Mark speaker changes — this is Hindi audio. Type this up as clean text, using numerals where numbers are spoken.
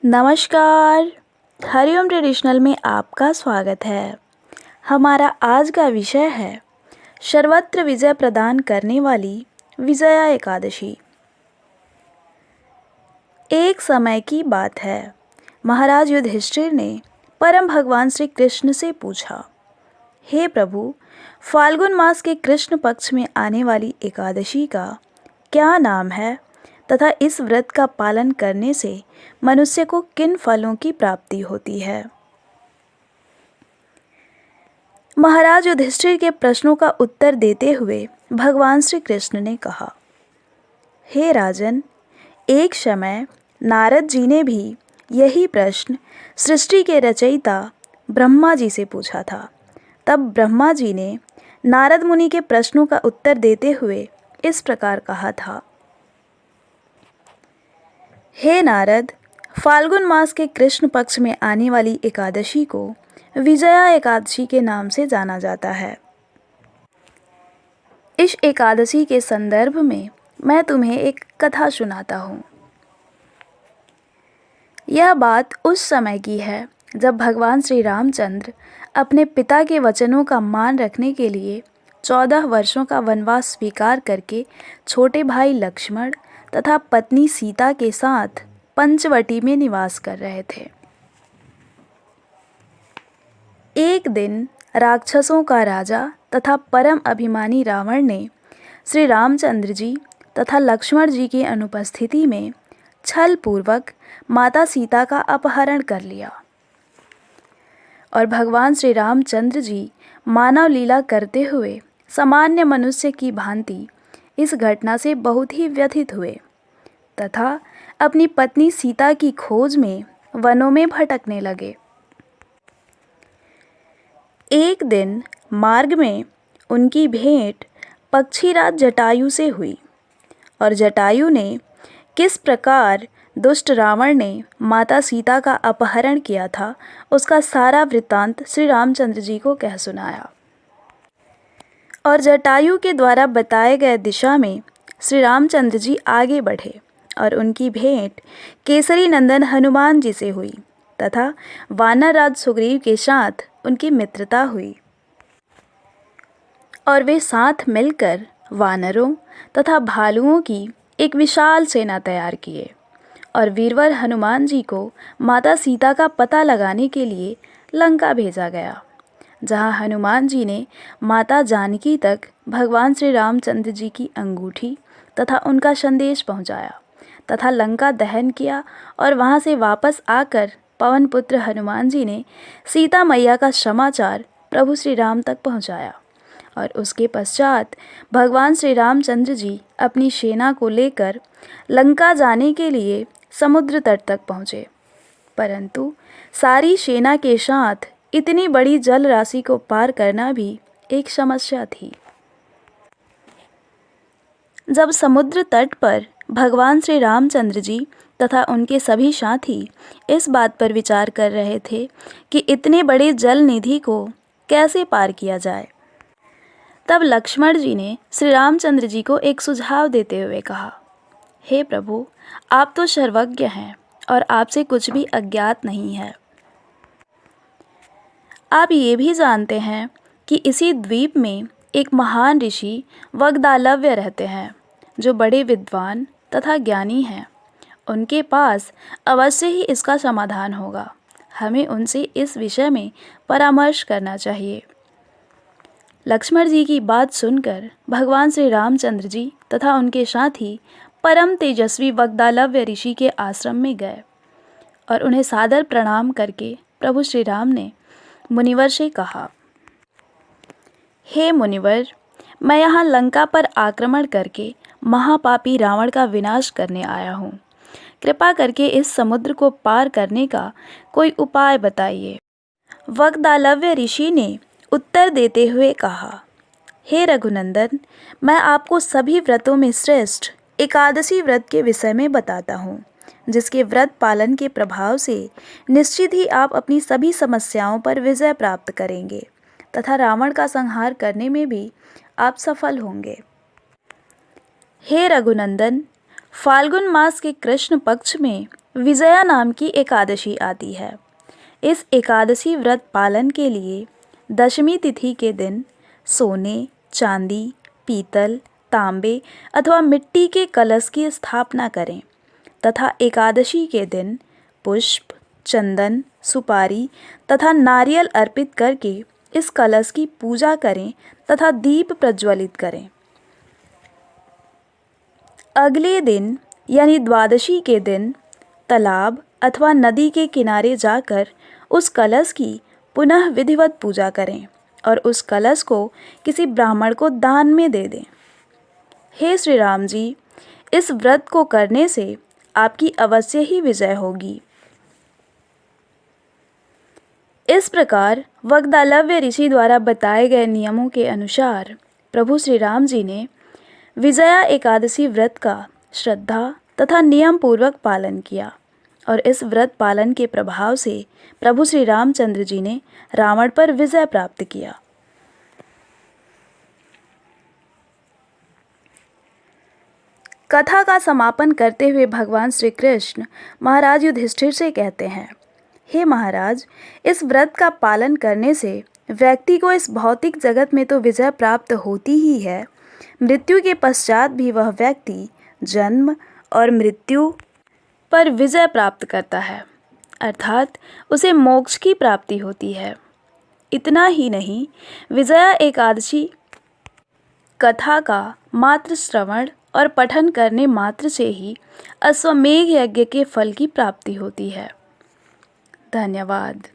Speaker 1: नमस्कार। हरिओम ट्रेडिशनल में आपका स्वागत है। हमारा आज का विषय है सर्वत्र विजय प्रदान करने वाली विजया एकादशी। एक समय की बात है, महाराज युधिष्ठिर ने परम भगवान श्री कृष्ण से पूछा, हे प्रभु, फाल्गुन मास के कृष्ण पक्ष में आने वाली एकादशी का क्या नाम है तथा इस व्रत का पालन करने से मनुष्य को किन फलों की प्राप्ति होती है। महाराज युधिष्ठिर के प्रश्नों का उत्तर देते हुए भगवान श्री कृष्ण ने कहा, हे राजन, एक समय नारद जी ने भी यही प्रश्न सृष्टि के रचयिता ब्रह्मा जी से पूछा था। तब ब्रह्मा जी ने नारद मुनि के प्रश्नों का उत्तर देते हुए इस प्रकार कहा था, हे नारद, फाल्गुन मास के कृष्ण पक्ष में आने वाली एकादशी को विजया एकादशी के नाम से जाना जाता है। इस एकादशी के संदर्भ में मैं तुम्हें एक कथा सुनाता हूँ। यह बात उस समय की है जब भगवान श्री रामचंद्र अपने पिता के वचनों का मान रखने के लिए 14 वर्षों का वनवास स्वीकार करके छोटे भाई लक्ष्मण तथा पत्नी सीता के साथ पंचवटी में निवास कर रहे थे। एक दिन राक्षसों का राजा तथा परम अभिमानी रावण ने श्री रामचंद्र जी तथा लक्ष्मण जी की अनुपस्थिति में छल पूर्वक माता सीता का अपहरण कर लिया और भगवान श्री रामचंद्र जी मानव लीला करते हुए सामान्य मनुष्य की भांति इस घटना से बहुत ही व्यथित हुए तथा अपनी पत्नी सीता की खोज में वनों में भटकने लगे। एक दिन मार्ग में उनकी भेंट पक्षीराज जटायु से हुई और जटायु ने किस प्रकार दुष्ट रावण ने माता सीता का अपहरण किया था उसका सारा वृत्तांत श्री रामचंद्र जी को कह सुनाया। और जटायु के द्वारा बताए गए दिशा में श्री रामचंद्र जी आगे बढ़े और उनकी भेंट केसरी नंदन हनुमान जी से हुई तथा वानर राज सुग्रीव के साथ उनकी मित्रता हुई और वे साथ मिलकर वानरों तथा भालुओं की एक विशाल सेना तैयार किए और वीरवर हनुमान जी को माता सीता का पता लगाने के लिए लंका भेजा गया, जहां हनुमान जी ने माता जानकी तक भगवान श्री रामचंद्र जी की अंगूठी तथा उनका संदेश पहुंचाया तथा लंका दहन किया और वहां से वापस आकर पवन पुत्र हनुमान जी ने सीता मैया का समाचार प्रभु श्री राम तक पहुंचाया और उसके पश्चात भगवान श्री रामचंद्र जी अपनी सेना को लेकर लंका जाने के लिए समुद्र तट तक पहुँचे, परंतु सारी सेना के साथ इतनी बड़ी जल राशि को पार करना भी एक समस्या थी। जब समुद्र तट पर भगवान श्री रामचंद्र जी तथा उनके सभी साथी इस बात पर विचार कर रहे थे कि इतने बड़े जल निधि को कैसे पार किया जाए, तब लक्ष्मण जी ने श्री रामचंद्र जी को एक सुझाव देते हुए कहा, हे प्रभु, आप तो सर्वज्ञ हैं और आपसे कुछ भी अज्ञात नहीं है। आप ये भी जानते हैं कि इसी द्वीप में एक महान ऋषि वग्दालव्य रहते हैं जो बड़े विद्वान तथा ज्ञानी हैं। उनके पास अवश्य ही इसका समाधान होगा। हमें उनसे इस विषय में परामर्श करना चाहिए। लक्ष्मण जी की बात सुनकर भगवान श्री रामचंद्र जी तथा उनके साथी परम तेजस्वी वग्दालव्य ऋषि के आश्रम में गए और उन्हें सादर प्रणाम करके प्रभु श्री राम ने मुनिवर से कहा, हे मुनिवर, मैं यहाँ लंका पर आक्रमण करके महापापी रावण का विनाश करने आया हूँ। कृपा करके इस समुद्र को पार करने का कोई उपाय बताइए। वग्दालव्य ऋषि ने उत्तर देते हुए कहा, हे रघुनंदन, मैं आपको सभी व्रतों में श्रेष्ठ एकादशी व्रत के विषय में बताता हूँ, जिसके व्रत पालन के प्रभाव से निश्चित ही आप अपनी सभी समस्याओं पर विजय प्राप्त करेंगे तथा रावण का संहार करने में भी आप सफल होंगे। हे रघुनंदन, फाल्गुन मास के कृष्ण पक्ष में विजया नाम की एकादशी आती है। इस एकादशी व्रत पालन के लिए दशमी तिथि के दिन सोने, चांदी, पीतल, तांबे अथवा मिट्टी के कलश की स्थापना करें तथा एकादशी के दिन पुष्प, चंदन, सुपारी तथा नारियल अर्पित करके इस कलश की पूजा करें तथा दीप प्रज्वलित करें। अगले दिन यानी द्वादशी के दिन तालाब अथवा नदी के किनारे जाकर उस कलश की पुनः विधिवत पूजा करें और उस कलश को किसी ब्राह्मण को दान में दे दें। हे श्री राम जी, इस व्रत को करने से आपकी अवश्य ही विजय होगी। इस प्रकार वाग्दलव्य ऋषि द्वारा बताए गए नियमों के अनुसार प्रभु श्री राम जी ने विजया एकादशी व्रत का श्रद्धा तथा नियम पूर्वक पालन किया और इस व्रत पालन के प्रभाव से प्रभु श्री रामचंद्र जी ने रावण पर विजय प्राप्त किया। कथा का समापन करते हुए भगवान श्री कृष्ण महाराज युधिष्ठिर से कहते हैं, हे महाराज, इस व्रत का पालन करने से व्यक्ति को इस भौतिक जगत में तो विजय प्राप्त होती ही है, मृत्यु के पश्चात भी वह व्यक्ति जन्म और मृत्यु पर विजय प्राप्त करता है, अर्थात उसे मोक्ष की प्राप्ति होती है। इतना ही नहीं, विजया एकादशी कथा का मात्र श्रवण और पठन करने मात्र से ही अश्वमेध यज्ञ के फल की प्राप्ति होती है। धन्यवाद।